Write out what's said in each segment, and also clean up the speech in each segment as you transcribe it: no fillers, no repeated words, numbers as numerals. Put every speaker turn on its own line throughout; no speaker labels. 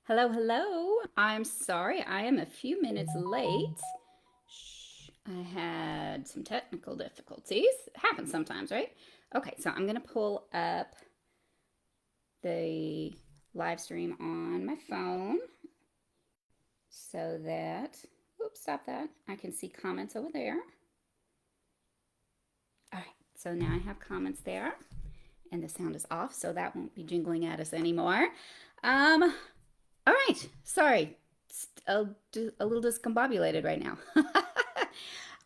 Hello, hello. I'm sorry, I am a few minutes late. Shh, I had some technical difficulties. It happens sometimes, right? Okay, so I'm going to pull up the live stream on my phone so that, oops, stop that. I can see comments over there. All right, so now I have comments there and the sound is off, so that won't be jingling at us anymore. Um, all right, sorry, a little discombobulated right now. All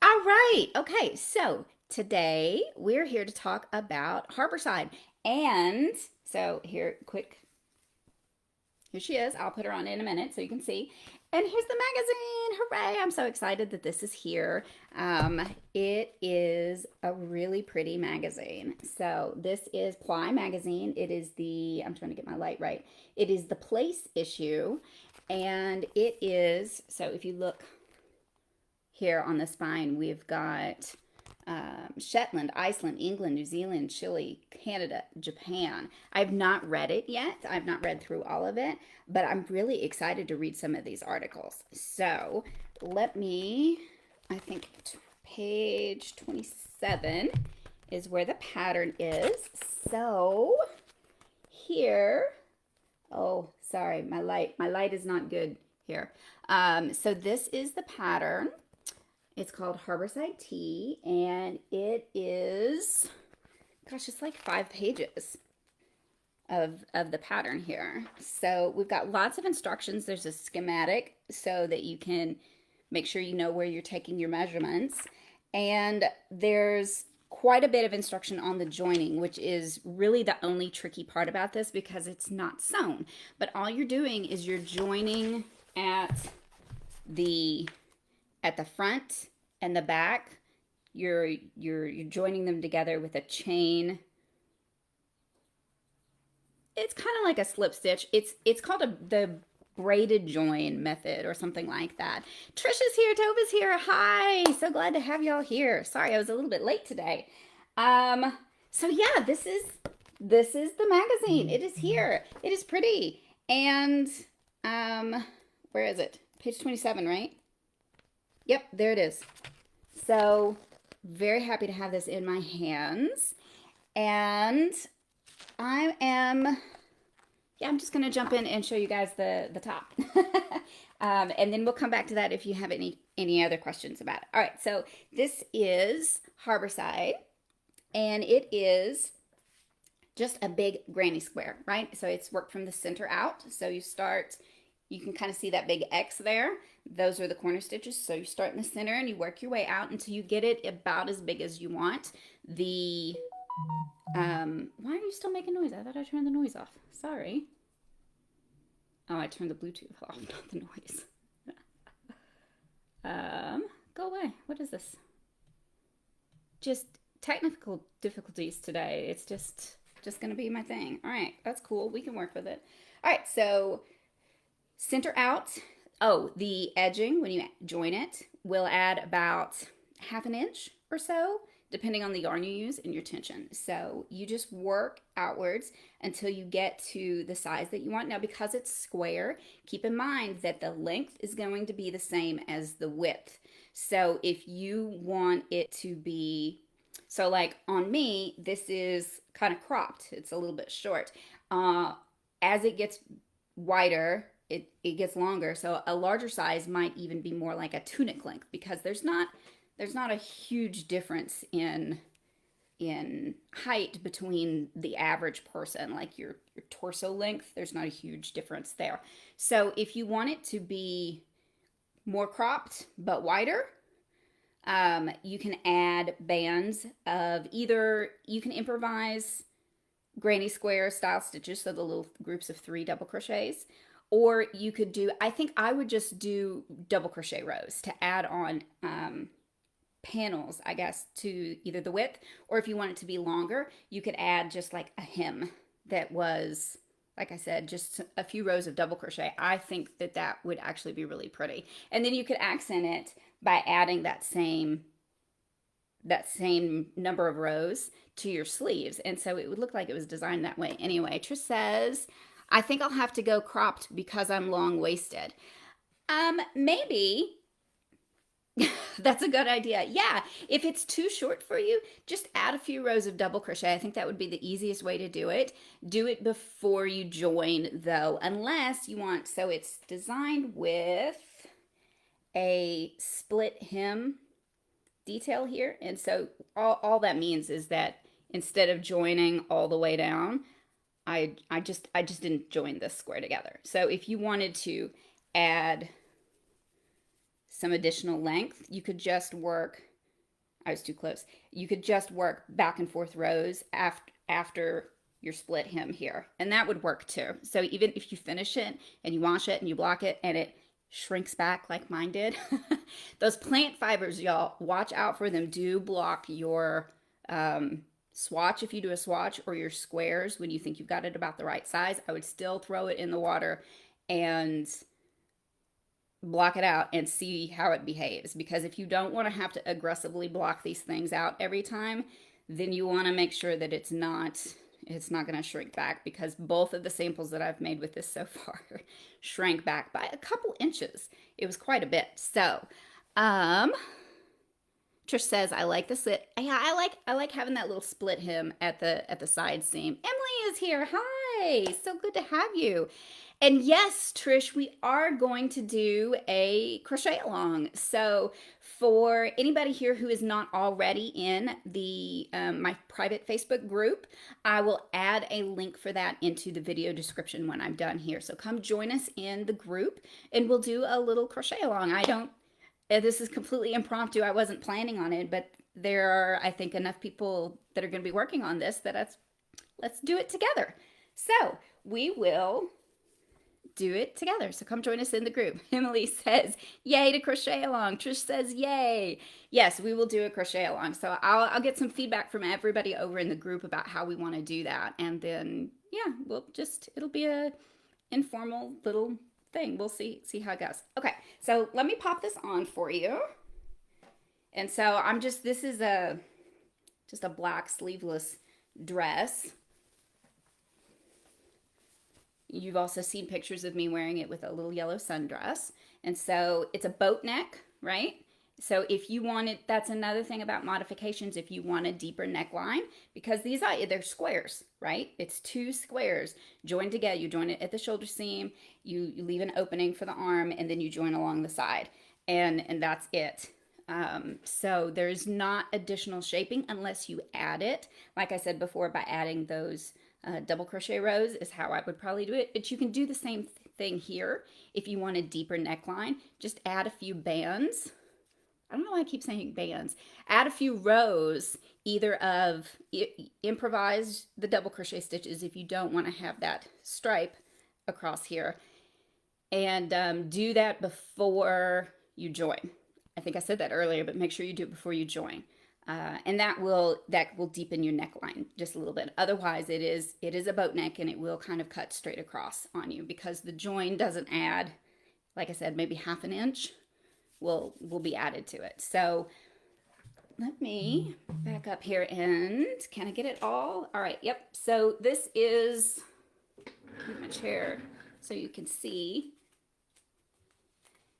right. Okay. So today we're here to talk about Harborside. And so here she is. I'll put her on in a minute so you can see. And here's the magazine. Hooray. I'm so excited that this is here. It is a really pretty magazine. So this is Ply Magazine. It is I'm trying to get my light right. It is the Place issue. And it is, so if you look here on the spine, we've got Shetland, Iceland, England, New Zealand, Chile, Canada, Japan. I've not read it yet. I've not read through all of it, but I'm really excited to read some of these articles. So I think page 27 is where the pattern is. So here, oh, sorry, my light is not good here. So this is the pattern. It's called Harborside Tee, and it is, gosh, it's like 5 pages of the pattern here. So we've got lots of instructions. There's a schematic so that you can make sure you know where you're taking your measurements. And there's quite a bit of instruction on the joining, which is really the only tricky part about this because it's not sewn. But all you're doing is you're joining at the front and the back. You're joining them together with a chain. It's kind of like a slip stitch. It's called the braided join method or something like that. Trisha's here, Tova's here. Hi, so glad to have y'all here. Sorry, I was a little bit late today. So yeah, this is the magazine. It is here. It is pretty. And where is it? Page 27, right? Yep, there it is. So very happy to have this in my hands. And I'm just going to jump in and show you guys the top. And then we'll come back to that if you have any other questions about it. All right, so this is Harborside, and it is just a big granny square, right? So it's worked from the center out. So you can kind of see that big X there. Those are the corner stitches. So you start in the center and you work your way out until you get it about as big as you want. Why are you still making noise? I thought I turned the noise off. Sorry. Oh, I turned the Bluetooth off, not the noise. Go away. What is this? Just technical difficulties today. It's just going to be my thing. All right, that's cool. We can work with it. All right, so center out. Oh, the edging, when you join it, will add about 1/2 inch or so, depending on the yarn you use and your tension. So you just work outwards until you get to the size that you want. Now, because it's square, keep in mind that the length is going to be the same as the width. So if you want it to be, so like on me, this is kind of cropped. It's a little bit short. As it gets wider, it gets longer. So a larger size might even be more like a tunic length because there's not a huge difference in height between the average person, like your torso length. There's not a huge difference there. So if you want it to be more cropped but wider, you can add bands of either, you can improvise granny square style stitches, so the little groups of 3 double crochets, or you could do, I think I would just do double crochet rows to add on panels, I guess, to either the width, or if you want it to be longer, you could add just like a hem that was, like I said, just a few rows of double crochet. I think that would actually be really pretty. And then you could accent it by adding that same number of rows to your sleeves. And so it would look like it was designed that way. Anyway, Trish says, I think I'll have to go cropped because I'm long-waisted. Maybe that's a good idea. Yeah, if it's too short for you, just add a few rows of double crochet. I think that would be the easiest way to do it. Do it before you join though, unless you want, so it's designed with a split hem detail here. And so all that means is that instead of joining all the way down, I just didn't join this square together. So if you wanted to add some additional length, you could just work, I was too close. You could just work back and forth rows after your split hem here. And that would work too. So even if you finish it and you wash it and you block it and it shrinks back like mine did, those plant fibers, y'all, watch out for them. Do block your swatch if you do a swatch, or your squares when you think you've got it about the right size. I would still throw it in the water and block it out and see how it behaves, because if you don't want to have to aggressively block these things out every time, then you want to make sure that it's not going to shrink back, because both of the samples that I've made with this so far shrank back by a couple inches. It was quite a bit. So Trish says, I like the slit. Yeah, I like having that little split hem at the side seam. Emily is here. Hi, so good to have you. And yes, Trish, we are going to do a crochet along. So for anybody here who is not already in the my private Facebook group, I will add a link for that into the video description when I'm done here. So come join us in the group and we'll do a little crochet along. This is completely impromptu. I wasn't planning on it, but there are, I think, enough people that are going to be working on this that let's do it together. So we will do it together. So come join us in the group. Emily says, yay to crochet along. Trish says, yay. Yes, we will do a crochet along. So I'll get some feedback from everybody over in the group about how we want to do that. And then, yeah, it'll be a informal little thing. We'll see how it goes. Okay, so let me pop this on for you. And so this is just a black sleeveless dress. You've also seen pictures of me wearing it with a little yellow sundress. And so it's a boat neck, right? So if you wanted, that's another thing about modifications, if you want a deeper neckline, because they're squares, right? It's two squares joined together. You join it at the shoulder seam, you leave an opening for the arm, and then you join along the side. And that's it. So there's not additional shaping unless you add it. Like I said before, by adding those double crochet rows is how I would probably do it. But you can do the same thing here if you want a deeper neckline. Just add a few bands. I don't know why I keep saying bands. Add a few rows, either of improvise the double crochet stitches if you don't want to have that stripe across here, and do that before you join. I think I said that earlier, but make sure you do it before you join. And that will deepen your neckline just a little bit. Otherwise, it is a boat neck, and it will kind of cut straight across on you because the join doesn't add, like I said, maybe half an inch will be added to it. So let me back up here, and can I get it all? All right, yep. So this is, move my chair so you can see.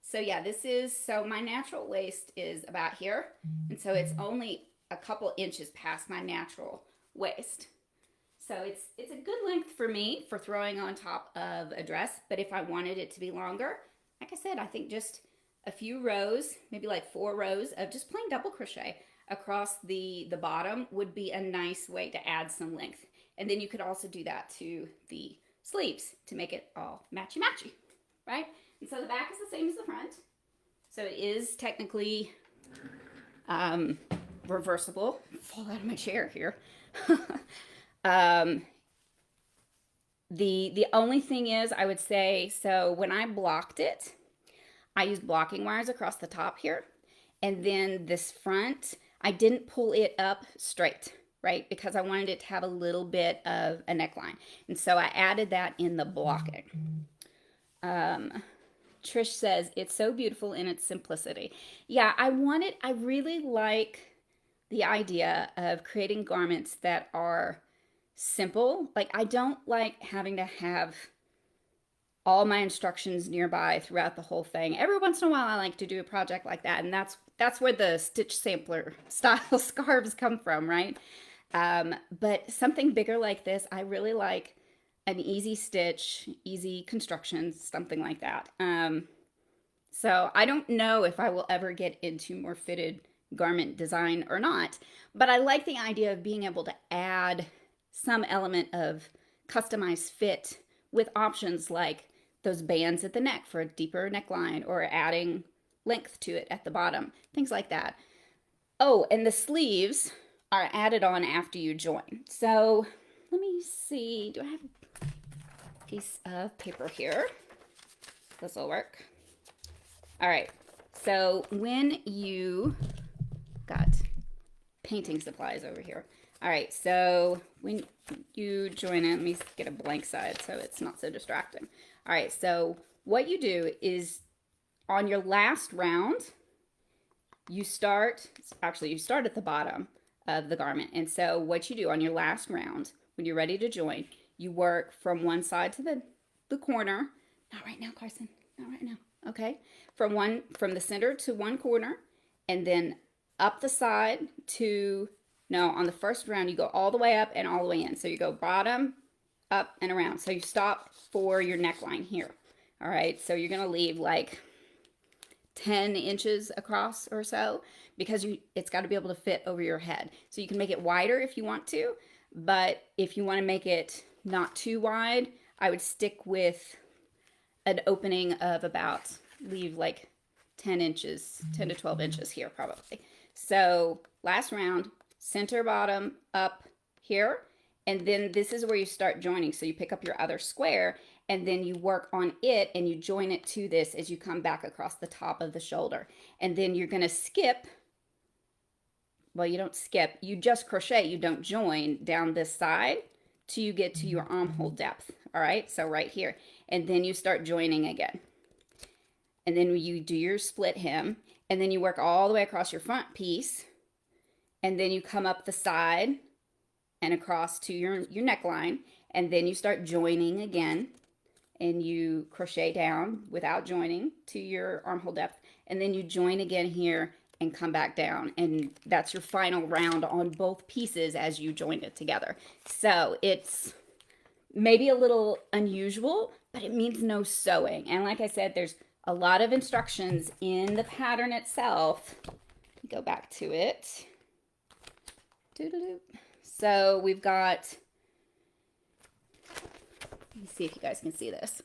So yeah, so my natural waist is about here. And so it's only a couple inches past my natural waist. So it's a good length for me for throwing on top of a dress. But if I wanted it to be longer, like I said, I think just a few rows, maybe like 4 rows of just plain double crochet across the bottom would be a nice way to add some length. And then you could also do that to the sleeves to make it all matchy-matchy, right? And so the back is the same as the front. So it is technically reversible. Fall out of my chair here. The only thing is, I would say, so when I blocked it, I used blocking wires across the top here. And then this front, I didn't pull it up straight, right? Because I wanted it to have a little bit of a neckline. And so I added that in the blocking. Trish says, it's so beautiful in its simplicity. Yeah, I really like the idea of creating garments that are simple. Like, I don't like having to have all my instructions nearby throughout the whole thing. Every once in a while I like to do a project like that, and that's where the stitch sampler style scarves come from, right? But something bigger like this, I really like an easy stitch, easy construction, something like that. So I don't know if I will ever get into more fitted garment design or not, but I like the idea of being able to add some element of customized fit with options like those bands at the neck for a deeper neckline, or adding length to it at the bottom, things like that. Oh, and the sleeves are added on after you join. So let me see, do I have a piece of paper here? This will work. All right, so when you got painting supplies over here. All right, so when you join it, let me get a blank side so it's not so distracting. All right, so what you do is on your last round, you start at the bottom of the garment. And so what you do on your last round, when you're ready to join, you work from one side to the corner. Not right now, Carson, not right now. Okay, from the center to one corner, and then up the side to, no, on the first round, you go all the way up and all the way in. So you go bottom, up, and around. So you stop for your neckline here. All right, so you're gonna leave like 10 inches across or so, because it's got to be able to fit over your head. So you can make it wider if you want to, but if you want to make it not too wide, I would stick with an opening of about, leave like 10 inches, 10 to 12 inches here probably. So last round, center, bottom, up here, and then this is where you start joining. So you pick up your other square, and then you work on it and you join it to this as you come back across the top of the shoulder. And then you're gonna skip, well, you don't skip, you just crochet, you don't join down this side till you get to your armhole depth. All right, so right here. And then you start joining again. And then you do your split hem, and then you work all the way across your front piece, and then you come up the side and across to your neckline, and then you start joining again, and you crochet down without joining to your armhole depth, and then you join again here and come back down, and that's your final round on both pieces as you join it together. So it's maybe a little unusual, but it means no sewing. And like I said, there's a lot of instructions in the pattern itself. Go back to it. So we've got, let me see if you guys can see this.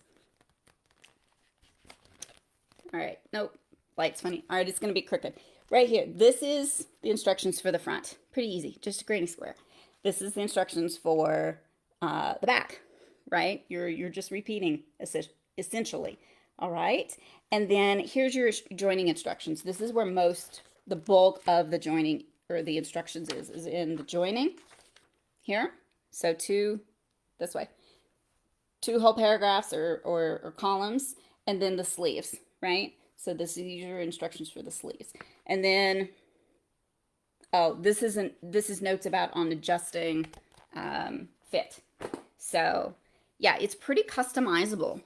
All right, nope, light's funny. All right, it's gonna be crooked. Right here, this is the instructions for the front. Pretty easy, just a granny square. This is the instructions for the back, right? You're just repeating essentially. All right, and then here's your joining instructions. This is where the bulk of the joining or the instructions is in the joining here. So this way, 2 whole paragraphs or columns, and then the sleeves, right? So these are your instructions for the sleeves. And then, oh, this is notes about on adjusting fit. So yeah, it's pretty customizable.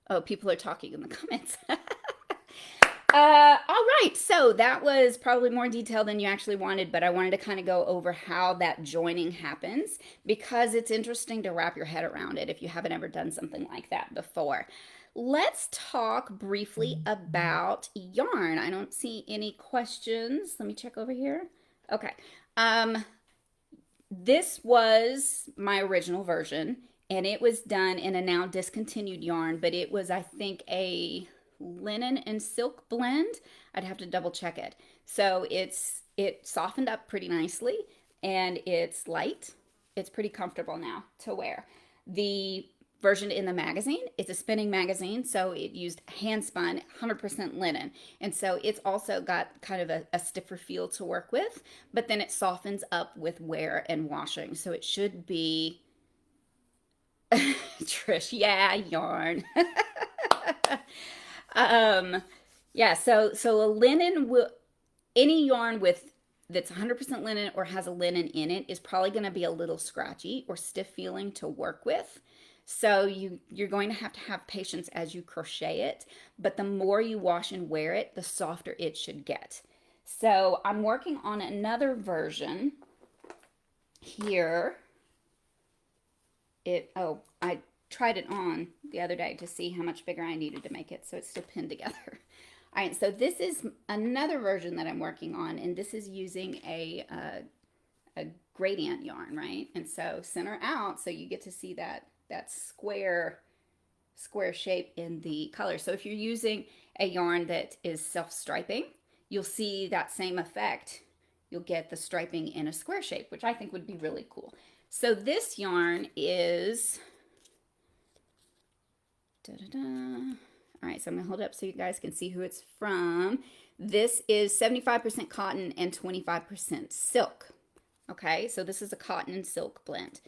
Oh, people are talking in the comments. All right, so that was probably more detail than you actually wanted, but I wanted to kind of go over how that joining happens, because it's interesting to wrap your head around it if you haven't ever done something like that before. Let's talk briefly about yarn. I don't see any questions. Let me check over here. Okay. This was my original version, and it was done in a now discontinued yarn, but it was, I think, a linen and silk blend. I'd have to double check it. So it softened up pretty nicely, and it's light. It's pretty comfortable now to wear. The version in the magazine, it's a spinning magazine, so it used hand spun 100% linen, and so it's also got kind of a stiffer feel to work with, but then it softens up with wear and washing, so it should be Trish, yeah, yarn. Yeah, so a linen will, any yarn that's 100% linen or has a linen in it is probably going to be a little scratchy or stiff feeling to work with. So you're going to have patience as you crochet it, but the more you wash and wear it, the softer it should get. So I'm working on another version here. I tried it on the other day to see how much bigger I needed to make it, so it's still pinned together. All right, so this is another version that I'm working on, and this is using a gradient yarn, right? And so center out, so you get to see that square shape in the color. So if you're using a yarn that is self-striping, you'll see that same effect. You'll get the striping in a square shape, which I think would be really cool. So this yarn is, all right, so I'm gonna hold it up so you guys can see who it's from. This is 75% cotton and 25% silk. Okay, so this is a cotton and silk blend,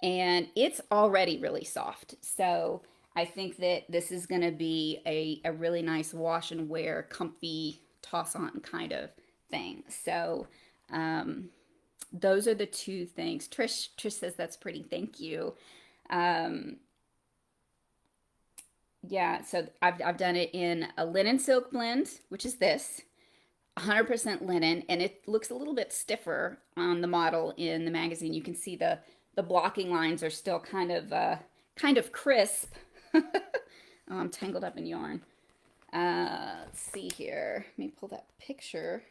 and it's already really soft. So I think that this is gonna be a really nice wash and wear, comfy, toss on kind of thing. So those are the two things. Trish says that's pretty. Thank you. Yeah, so I've done it in a linen silk blend, which is this, 100% linen, and it looks a little bit stiffer on the model in the magazine. You can see the blocking lines are still kind of crisp. Oh, I'm tangled up in yarn. Let's see here. Let me pull that picture.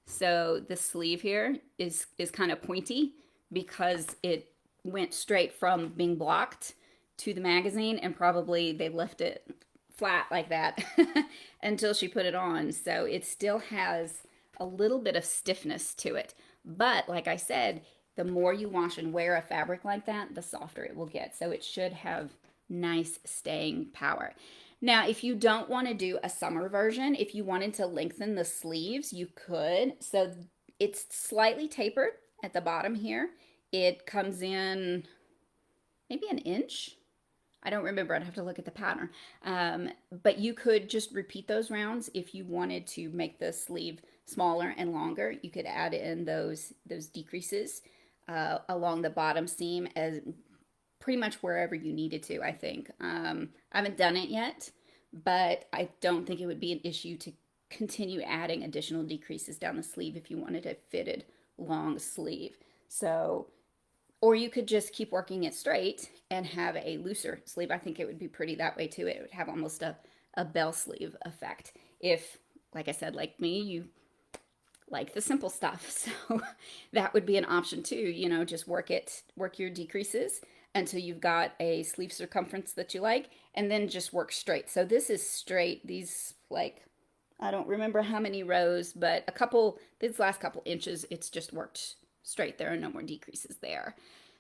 So the sleeve here is kind of pointy because it went straight from being blocked to the magazine, and probably they left it flat like that until she put it on. So it still has a little bit of stiffness to it. But like I said, the more you wash and wear a fabric like that, the softer it will get. So it should have nice staying power. Now, if you don't want to do a summer version, if you wanted to lengthen the sleeves, you could. So it's slightly tapered at the bottom here. It comes in maybe an inch. I don't remember. I'd have to look at the pattern. But you could just repeat those rounds if you wanted to make the sleeve smaller and longer. You could add in those decreases along the bottom seam as pretty much wherever you needed to, I think. I haven't done it yet, but I don't think it would be an issue to continue adding additional decreases down the sleeve if you wanted a fitted long sleeve. So, or you could just keep working it straight and have a looser sleeve. I think it would be pretty that way too. It would have almost a bell sleeve effect. If, like I said, like me, you like the simple stuff. So that would be an option too. You know, just work your decreases until you've got a sleeve circumference that you like, and then just work straight. So this is straight. These, like, I don't remember how many rows, but these last couple inches, it's just worked straight. There are no more decreases there.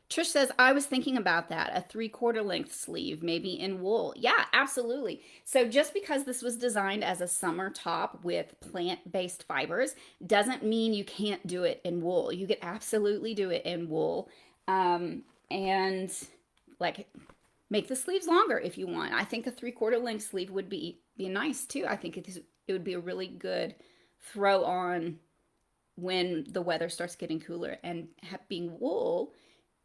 Trish says, I was thinking about that, a 3/4 length sleeve, maybe in wool. Yeah, absolutely. So just because this was designed as a summer top with plant-based fibers doesn't mean you can't do it in wool. You could absolutely do it in wool. And like make the sleeves longer if you want. I think a 3/4 length sleeve would be nice too. I think it would be a really good throw on when the weather starts getting cooler, and being wool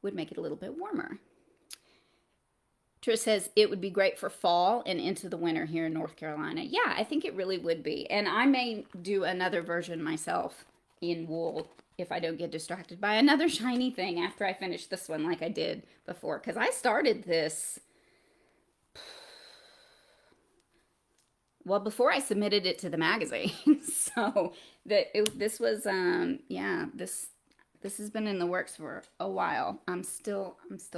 would make it a little bit warmer. Trish says it would be great for fall and into the winter here in North Carolina. Yeah, I think it really would be. And I may do another version myself in wool if I don't get distracted by another shiny thing after I finish this one like I did before. Because I started this, well, before I submitted it to the magazine. So this was, yeah, this has been in the works for a while. I'm still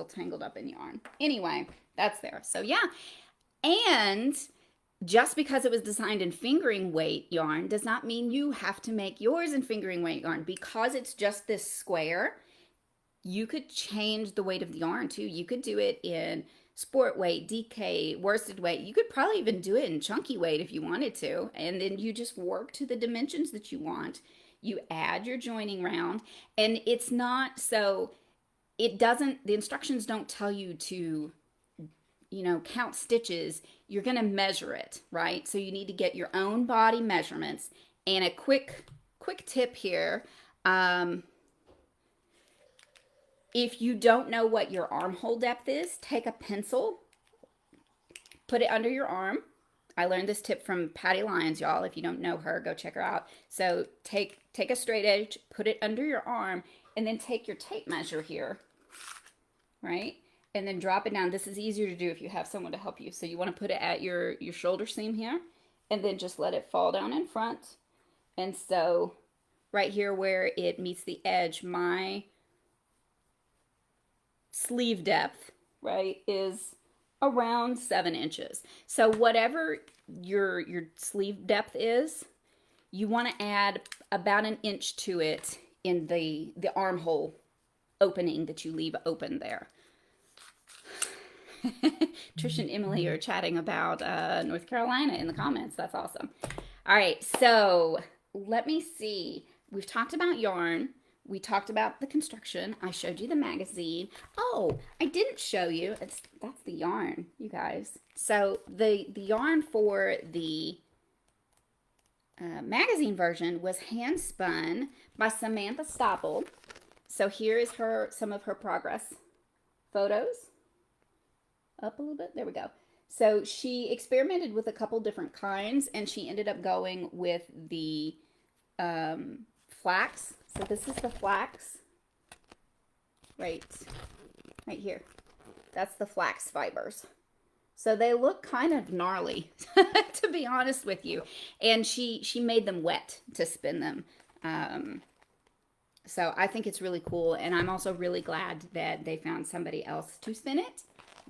tangled up in yarn. Anyway, that's there. So yeah, and just because it was designed in fingering weight yarn does not mean you have to make yours in fingering weight yarn. Because it's just this square, you could change the weight of the yarn too. You could do it in sport weight, DK, worsted weight. You could probably even do it in chunky weight if you wanted to. And then you just work to the dimensions that you want. You add your joining round, and it's not so, it doesn't, the instructions don't tell you to, you know, count stitches. You're going to measure it, right? So you need to get your own body measurements. And a quick tip here, If you don't know what your armhole depth is, take a pencil, put it under your arm. I learned this tip from Patty Lyons, y'all. If you don't know her, go check her out. So take a straight edge, put it under your arm, and then take your tape measure here, right? And then drop it down. This is easier to do if you have someone to help you. So you want to put it at your shoulder seam here, and then just let it fall down in front. And so right here where it meets the edge, my sleeve depth, right, is around 7 inches. So whatever your sleeve depth is, you want to add about 1 inch to it in the armhole opening that you leave open there. Trish and Emily are chatting about North Carolina in the comments. That's awesome. All right, so let me see. We've talked about yarn. We talked about the construction. I showed you the magazine. Oh, I didn't show you. That's the yarn, you guys. So the yarn for the magazine version was hand spun by Samantha Stoppel. So here is some of her progress photos. Up a little bit. There we go. So she experimented with a couple different kinds, and she ended up going with the flax. So this is the flax right here. That's the flax fibers. So they look kind of gnarly, to be honest with you. And she made them wet to spin them. So I think it's really cool. And I'm also really glad that they found somebody else to spin it,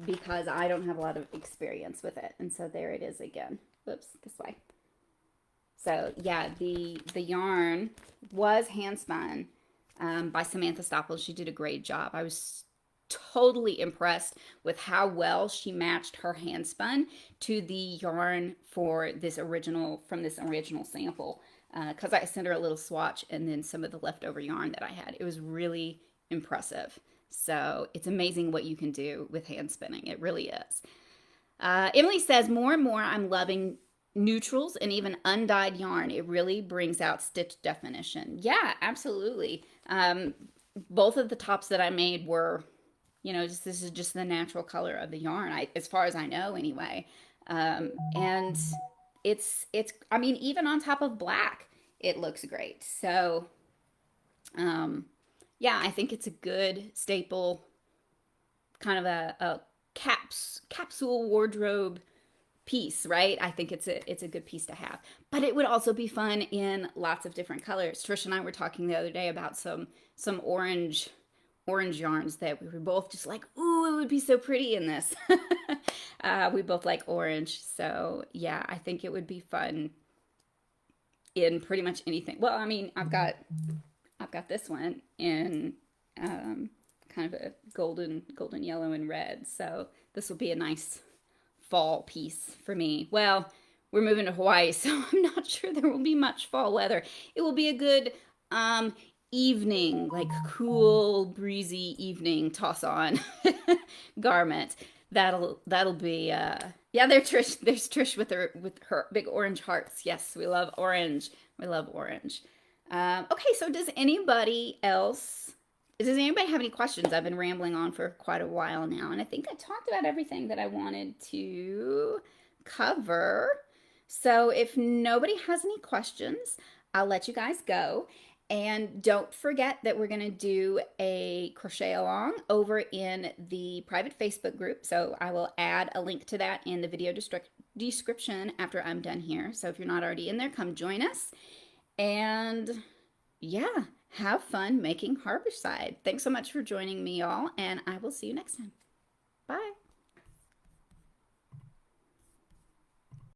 because I don't have a lot of experience with it. And so there it is again. Whoops, this way. So yeah, the yarn was hand spun by Samantha Stoppel. She did a great job. I was totally impressed with how well she matched her hand spun to the yarn for this original sample. Because I sent her a little swatch and then some of the leftover yarn that I had. It was really impressive. So it's amazing what you can do with hand spinning. It really is. Emily says, more and more I'm loving neutrals and even undyed yarn. It really brings out stitch definition. Yeah, absolutely. Both of the tops that I made were, this is just the natural color of the yarn, as far as I know anyway. And it's, I mean, even on top of black, it looks great. So, yeah, I think it's a good staple, kind of a capsule wardrobe piece, right? I think it's a good piece to have. But it would also be fun in lots of different colors. Trish and I were talking the other day about some orange yarns that we were both just like, ooh, it would be so pretty in this. We both like orange. So yeah, I think it would be fun in pretty much anything. Well, I mean, I've got this one in kind of a golden yellow and red. So this will be a nice fall piece for me. Well, we're moving to Hawaii, so I'm not sure there will be much fall weather. It will be a good evening, like cool, breezy evening toss on garment. That'll be yeah, there's Trish with her big orange hearts. Yes, we love orange. We love orange. Okay, so does anybody have any questions? I've been rambling on for quite a while now, and I think I talked about everything that I wanted to cover. So if nobody has any questions, I'll let you guys go. And don't forget that we're going to do a crochet along over in the private Facebook group. So I will add a link to that in the video description after I'm done here. So if you're not already in there, come join us. And yeah, have fun making Harborside. Thanks so much for joining me, y'all, and I will see you next time. Bye.